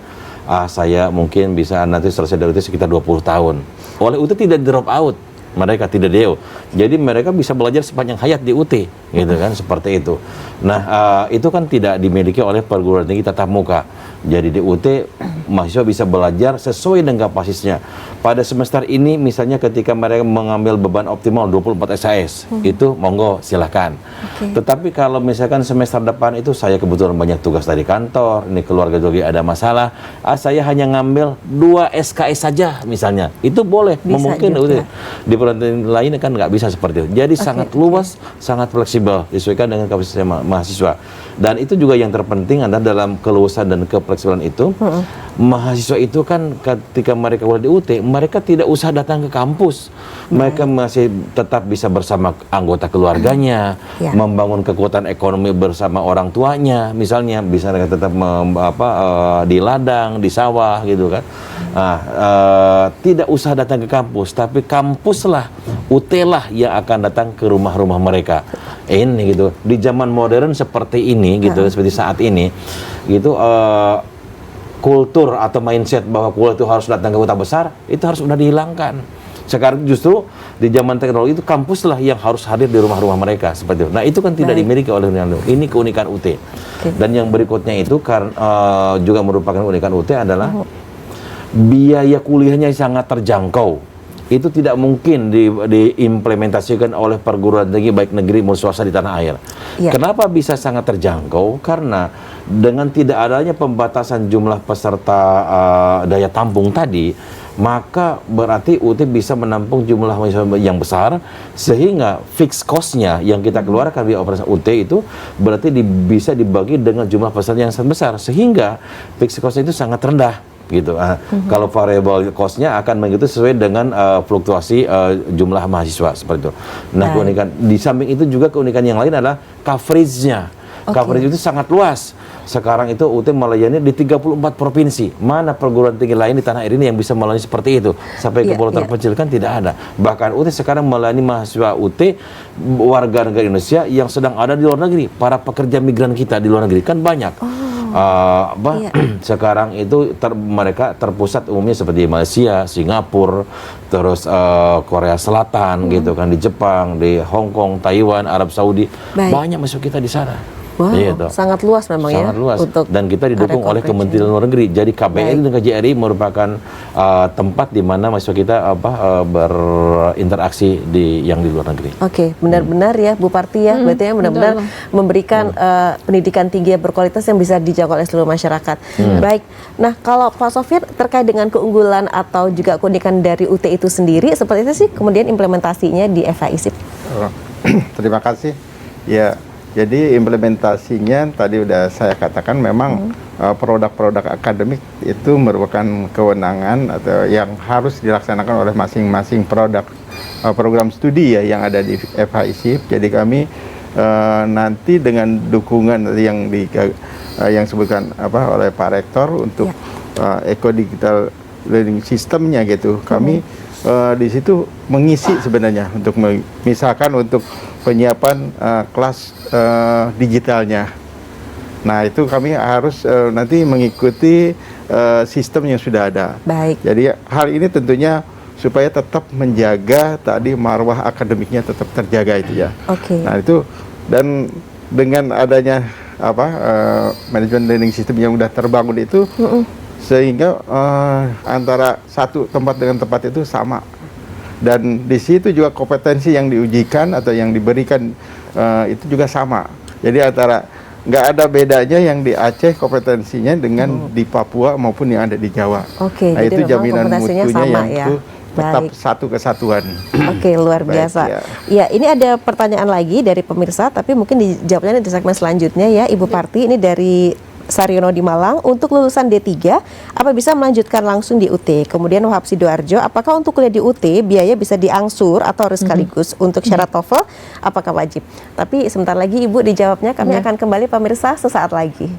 saya mungkin bisa nanti selesai dari itu sekitar 20 tahun. Oleh UT tidak drop out. Mereka tidak DO. Jadi mereka bisa belajar sepanjang hayat di UT, gitu kan, seperti itu. Nah, itu kan tidak dimiliki oleh perguruan tinggi tatap muka. Jadi di UT mahasiswa bisa belajar sesuai dengan kapasitasnya. Pada semester ini misalnya ketika mereka mengambil beban optimal 24 SKS, itu monggo silahkan. Tetapi kalau misalkan semester depan itu saya kebetulan banyak tugas dari kantor, ini keluarga juga ada masalah, saya hanya ngambil 2 SKS saja misalnya, itu boleh, memungkinkan UT. Di perguruan lain kan nggak bisa seperti itu. Jadi sangat luas, sangat fleksibel, disesuaikan dengan kapasitas mahasiswa. Dan itu juga yang terpenting adalah dalam keluasan dan kefleksibelan itu, mahasiswa itu kan ketika mereka kuliah di UT, mereka tidak usah datang ke kampus. Mereka masih tetap bisa bersama anggota keluarganya, membangun kekuatan ekonomi bersama orang tuanya, misalnya bisa tetap di ladang, di sawah gitu kan. Tidak usah datang ke kampus, tapi kampus lah, UT lah yang akan datang ke rumah-rumah mereka. Ini gitu. Di zaman modern seperti ini gitu, seperti saat ini gitu, kultur atau mindset bahwa kuliah itu harus datang ke kota besar itu harus sudah dihilangkan. Sekarang justru di zaman teknologi itu kampus lah yang harus hadir di rumah-rumah mereka seperti itu. Nah, itu kan tidak dimiliki oleh universitas. Ini keunikan UT. Dan yang berikutnya itu juga merupakan keunikan UT adalah biaya kuliahnya sangat terjangkau. itu tidak mungkin diimplementasikan oleh perguruan tinggi baik negeri maupun swasta di tanah air. Kenapa bisa sangat terjangkau? Karena dengan tidak adanya pembatasan jumlah peserta daya tampung tadi, maka berarti UT bisa menampung jumlah yang besar, sehingga fixed cost-nya yang kita keluarkan di operasi UT itu berarti bisa dibagi dengan jumlah peserta yang sangat besar, sehingga fixed cost-nya itu sangat rendah gitu. Kalau variable cost-nya akan mengikuti sesuai dengan fluktuasi jumlah mahasiswa seperti itu. Nah, keunikan di samping itu juga keunikan yang lain adalah coverage-nya. Coverage itu sangat luas. Sekarang itu UT melayani di 34 provinsi. Mana perguruan tinggi lain di tanah air ini yang bisa melayani seperti itu? Sampai ke pulau terpencil kan tidak ada. Bahkan UT sekarang melayani mahasiswa UT warga negara Indonesia yang sedang ada di luar negeri. Para pekerja migran kita di luar negeri kan banyak. Sekarang itu mereka terpusat umumnya seperti Malaysia, Singapura, terus Korea Selatan gitu kan, di Jepang, di Hong Kong, Taiwan, Arab Saudi. Banyak masuk kita di sana. Wow, sangat luas memang sangat luas. Untuk dan kita didukung oleh Kementerian Luar Negeri. Jadi KBRI dan KJRI merupakan tempat di mana mahasiswa kita berinteraksi yang di luar negeri. Benar-benar ya Bu Parti ya, berarti ya benar-benar memberikan pendidikan tinggi yang berkualitas yang bisa dijangkau oleh seluruh masyarakat. Baik, nah kalau Pak Sofyan terkait dengan keunggulan atau juga keunikan dari UT itu sendiri, seperti itu sih kemudian implementasinya di FHISIP. Terima kasih. Ya. Jadi implementasinya tadi udah saya katakan memang produk-produk akademik itu merupakan kewenangan atau yang harus dilaksanakan oleh masing-masing program studi ya yang ada di FHISIP. Jadi kami nanti dengan dukungan yang disebutkan oleh Pak Rektor untuk Eco Digital Learning Systemnya gitu. Kami di situ mengisi sebenarnya untuk misalkan untuk penyiapan kelas digitalnya. Nah itu kami harus nanti mengikuti sistem yang sudah ada. Baik. Jadi hal ini tentunya supaya tetap menjaga tadi marwah akademiknya tetap terjaga itu ya. Nah itu dan dengan adanya manajemen learning system yang sudah terbangun itu sehingga antara satu tempat dengan tempat itu sama. Dan di situ juga kompetensi yang diujikan atau yang diberikan itu juga sama. Jadi antara nggak ada bedanya yang di Aceh kompetensinya dengan di Papua maupun yang ada di Jawa. Nah jadi itu jaminan mutunya yang ya. itu tetap satu kesatuan. Luar biasa. Ya, ini ada pertanyaan lagi dari pemirsa, tapi mungkin dijawabnya di segmen selanjutnya ya, Ibu Parti. Ini dari Saryono di Malang. Untuk lulusan D3, apa bisa melanjutkan langsung di UT? Kemudian Wahab Sidoarjo, apakah untuk kuliah di UT biaya bisa diangsur atau harus sekaligus? Untuk syarat TOEFL, apakah wajib? Tapi sebentar lagi Ibu dijawabnya. Kami akan kembali pemirsa sesaat lagi.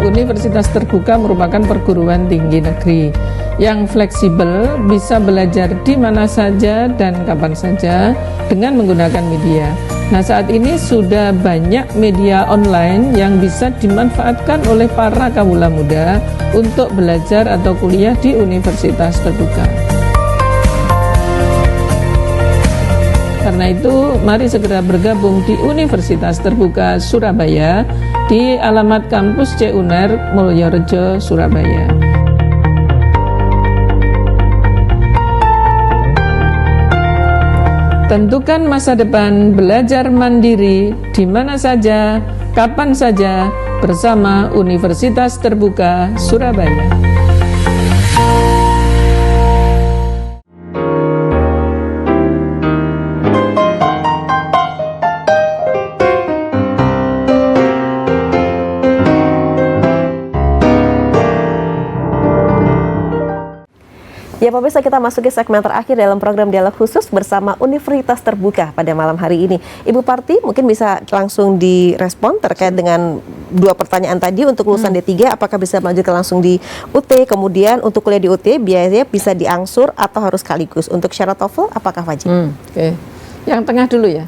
Universitas Terbuka merupakan perguruan tinggi negeri yang fleksibel, bisa belajar di mana saja dan kapan saja dengan menggunakan media. Nah, saat ini sudah banyak media online yang bisa dimanfaatkan oleh para kawula muda untuk belajar atau kuliah di Universitas Terbuka. Karena itu, mari segera bergabung di Universitas Terbuka Surabaya di alamat kampus CUNER Mulyorejo, Surabaya. Tentukan masa depan belajar mandiri di mana saja, kapan saja bersama Universitas Terbuka Surabaya. Ya pemirsa, kita masuk ke segmen terakhir dalam program Dialog Khusus bersama Universitas Terbuka pada malam hari ini. Ibu Parti mungkin bisa langsung direspon terkait dengan dua pertanyaan tadi. Untuk lulusan D3 apakah bisa melanjutkan langsung di UT, kemudian untuk kuliah di UT biayanya bisa diangsur atau harus sekaligus? Untuk syarat TOEFL apakah wajib? Yang tengah dulu ya.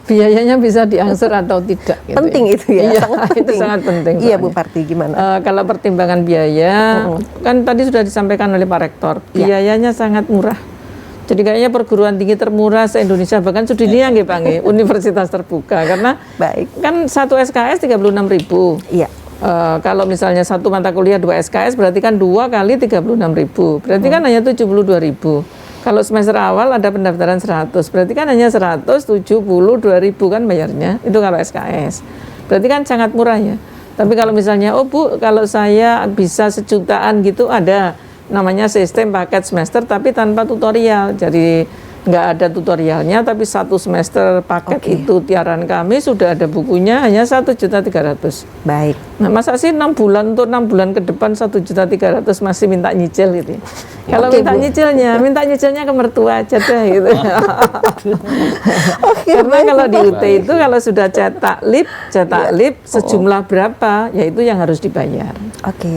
Biayanya bisa diangsur atau tidak gitu. Penting ya. Itu ya, iya, sangat penting. Itu sangat penting. Iya Bu Parti, gimana? Kalau pertimbangan biaya, kan tadi sudah disampaikan oleh Pak Rektor, biayanya sangat murah. Jadi kayaknya perguruan tinggi termurah se-Indonesia, bahkan sedunia nggih Pak, Universitas Terbuka. Karena kan satu SKS 36.000. Iya. Kalau misalnya satu mata kuliah 2 SKS berarti kan 2 kali 36.000, berarti kan hanya 72.000. Kalau semester awal ada pendaftaran 100, berarti kan hanya 172.000 kan bayarnya, itu kalau SKS. Berarti kan sangat murah ya. Tapi kalau misalnya, oh Bu, kalau saya bisa sejutaan gitu, ada namanya sistem paket semester tapi tanpa tutorial. Jadi nggak ada tutorialnya, tapi 1 semester paket itu tiaran kami sudah ada bukunya hanya 1.300.000. Baik. Nah, masa sih 6 bulan untuk 6 bulan ke depan 1.300.000 masih minta nyicil gitu. Kalau minta nyicilnya ke mertua aja deh gitu. Karena kalau di UT itu kalau sudah cetak lip sejumlah berapa, ya itu yang harus dibayar.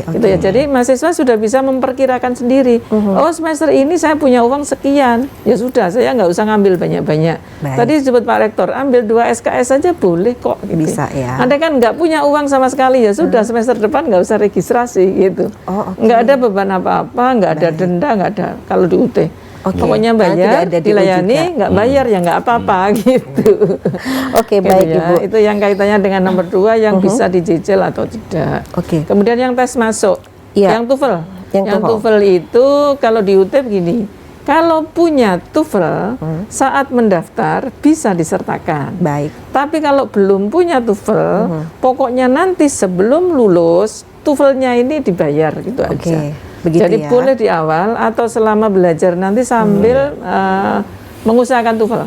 Gitu ya. Jadi mahasiswa sudah bisa memperkirakan sendiri. Oh, semester ini saya punya uang sekian. Ya sudah, saya nggak usah ngambil banyak-banyak. Tadi disebut Pak Rektor, ambil 2 SKS saja boleh kok. Gitu. Bisa ya. Anda kan nggak punya uang sama sekali, ya sudah semester depan nggak usah registrasi gitu. Nggak ada beban apa-apa, nggak ada denda, nggak ada kalau di UT. Pokoknya bayar, dilayani, nggak bayar ya nggak apa-apa gitu. Baik ya. Ibu. Itu yang kaitannya dengan nomor 2 yang bisa dicicil atau tidak. Kemudian yang tes masuk, yang TOEFL. Yang TOEFL itu kalau di UT begini, kalau punya TOEFL saat mendaftar bisa disertakan. Baik. Tapi kalau belum punya TOEFL, pokoknya nanti sebelum lulus TOEFL-nya ini dibayar gitu aja. Begitu. Jadi ya. boleh di awal atau selama belajar nanti sambil mengusahakan TOEFL.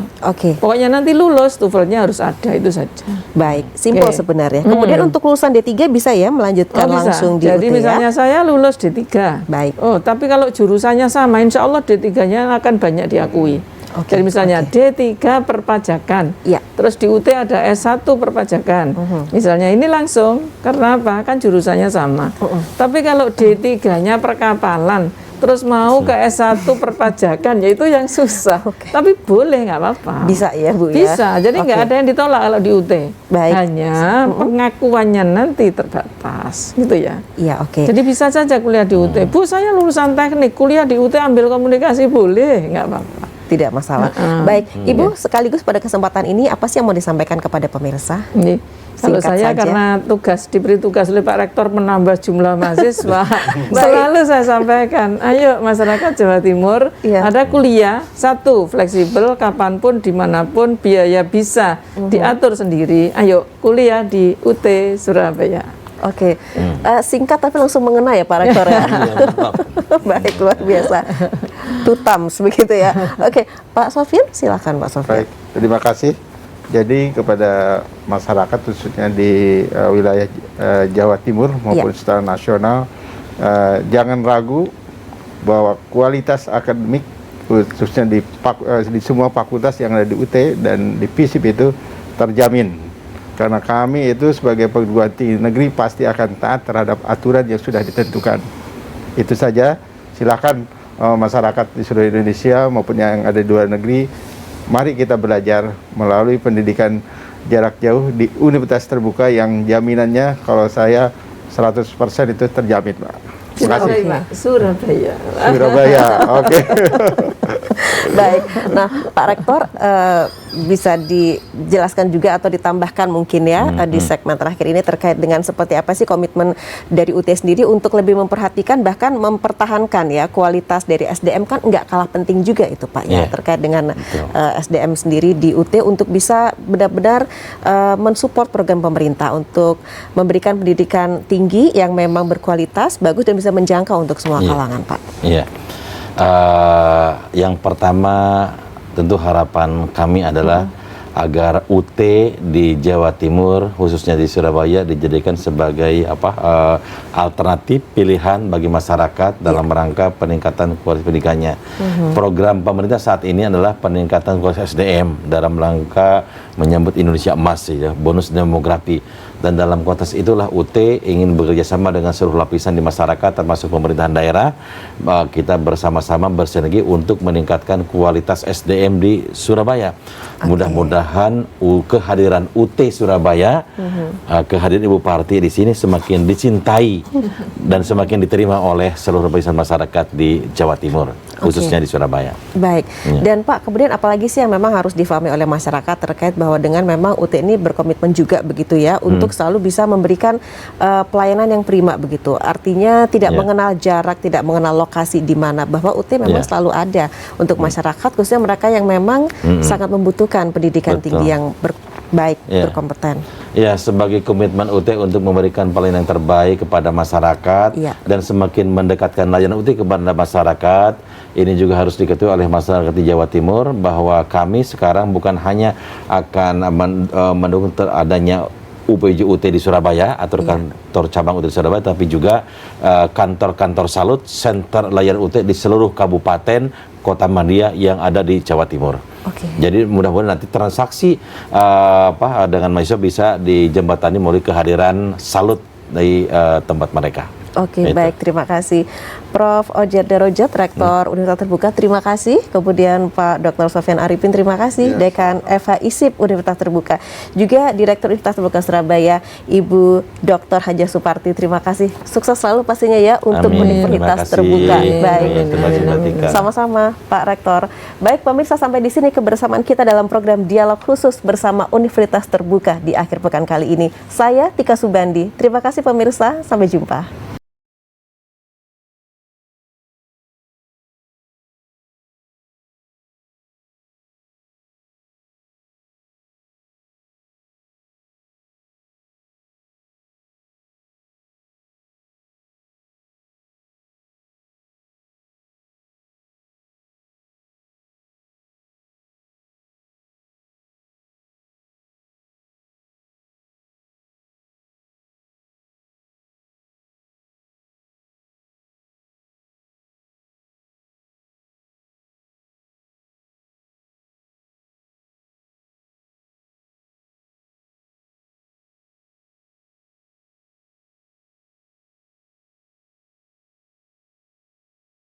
Pokoknya nanti lulus TOEFL-nya harus ada, itu saja. Baik, simpel sebenarnya. Kemudian untuk lulusan D3 bisa ya melanjutkan bisa. langsung di Jadi UT misalnya saya lulus D3. Baik. Oh, tapi kalau jurusannya sama, insya Allah D3-nya akan banyak diakui. Jadi misalnya D3 perpajakan, terus di UT ada S1 perpajakan. Misalnya ini langsung, karena apa? Kan jurusannya sama. Tapi kalau D3-nya perkapalan, terus mau ke S1 perpajakan, ya itu yang susah. Tapi boleh, nggak apa-apa. Bisa ya Bu ya? Bisa, jadi nggak ada yang ditolak kalau di UT. Hanya pengakuannya nanti terbatas, gitu ya. Jadi bisa saja kuliah di UT. Bu, saya lulusan teknik, kuliah di UT ambil komunikasi, boleh, nggak apa-apa. Tidak masalah. Baik, Ibu sekaligus pada kesempatan ini apa sih yang mau disampaikan kepada pemirsa? Kalau saya saja. Karena diberi tugas oleh Pak Rektor menambah jumlah mahasiswa, selalu saya sampaikan, ayo masyarakat Jawa Timur, ada kuliah, 1, fleksibel, kapanpun, dimanapun, biaya bisa diatur sendiri, ayo kuliah di UT Surabaya. Singkat tapi langsung mengena ya Pak Rektor ya. Baik, luar biasa. Tutams begitu ya. Pak Sofyan, silakan Pak Sofyan. Baik, terima kasih. Jadi kepada masyarakat khususnya di wilayah Jawa Timur maupun secara nasional, jangan ragu bahwa kualitas akademik khususnya di semua fakultas yang ada di UT dan di FISIP itu terjamin. Karena kami itu sebagai perguruan tinggi negeri pasti akan taat terhadap aturan yang sudah ditentukan. Itu saja, silakan masyarakat di seluruh Indonesia maupun yang ada di luar negeri, mari kita belajar melalui pendidikan jarak jauh di universitas terbuka yang jaminannya kalau saya 100% itu terjamin, Pak. Terima kasih. Surabaya, oke. Baik, nah Pak Rektor bisa dijelaskan juga atau ditambahkan mungkin ya di segmen terakhir ini terkait dengan seperti apa sih komitmen dari UT sendiri untuk lebih memperhatikan bahkan mempertahankan ya kualitas dari SDM, kan nggak kalah penting juga itu Pak ya terkait dengan SDM sendiri di UT untuk bisa benar-benar mensupport program pemerintah untuk memberikan pendidikan tinggi yang memang berkualitas, bagus dan bisa menjangkau untuk semua kalangan Pak. Yang pertama tentu harapan kami adalah agar UT di Jawa Timur khususnya di Surabaya dijadikan sebagai alternatif pilihan bagi masyarakat dalam rangka peningkatan kualitas pendidikannya. Program pemerintah saat ini adalah peningkatan kualitas SDM dalam rangka menyambut Indonesia Emas ya, bonus demografi. Dan dalam konteks itulah UT ingin bekerja sama dengan seluruh lapisan di masyarakat termasuk pemerintahan daerah. Kita bersama-sama bersinergi untuk meningkatkan kualitas SDM di Surabaya. Mudah-mudahan kehadiran UT Surabaya, kehadiran Ibu Parti di sini semakin dicintai dan semakin diterima oleh seluruh lapisan masyarakat di Jawa Timur, khususnya di Surabaya. Baik. Dan Pak, kemudian apalagi sih yang memang harus difahami oleh masyarakat terkait bahwa dengan memang UT ini berkomitmen juga begitu ya untuk untuk selalu bisa memberikan pelayanan yang prima begitu. Artinya tidak mengenal jarak, tidak mengenal lokasi di mana, bahwa UT memang selalu ada untuk masyarakat, khususnya mereka yang memang sangat membutuhkan pendidikan tinggi yang baik, berkompeten. Ya, sebagai komitmen UT untuk memberikan pelayanan yang terbaik kepada masyarakat dan semakin mendekatkan layanan UT kepada masyarakat, ini juga harus diketahui oleh masyarakat di Jawa Timur bahwa kami sekarang bukan hanya akan mendukung adanya UPJ UT di Surabaya atau kantor cabang UT di Surabaya, tapi juga kantor-kantor salut, center layanan UT di seluruh kabupaten kota media yang ada di Jawa Timur. Jadi mudah-mudahan nanti transaksi dengan mahasiswa bisa dijembatani melalui kehadiran salut di tempat mereka. Baik, terima kasih Prof. Ojed Darojat, Rektor Universitas Terbuka, terima kasih. Kemudian Pak Dr. Sofyan Arifin, terima kasih. Dekan FH/ISIP Universitas Terbuka, juga Direktur Universitas Terbuka Surabaya, Ibu Dr. Hajah Suparti, terima kasih. Sukses selalu pastinya ya untuk Universitas Terbuka. Baik, sama-sama Pak Rektor. Baik pemirsa, sampai di sini kebersamaan kita dalam program Dialog Khusus bersama Universitas Terbuka di akhir pekan kali ini. Saya Tika Subandi, terima kasih pemirsa, sampai jumpa.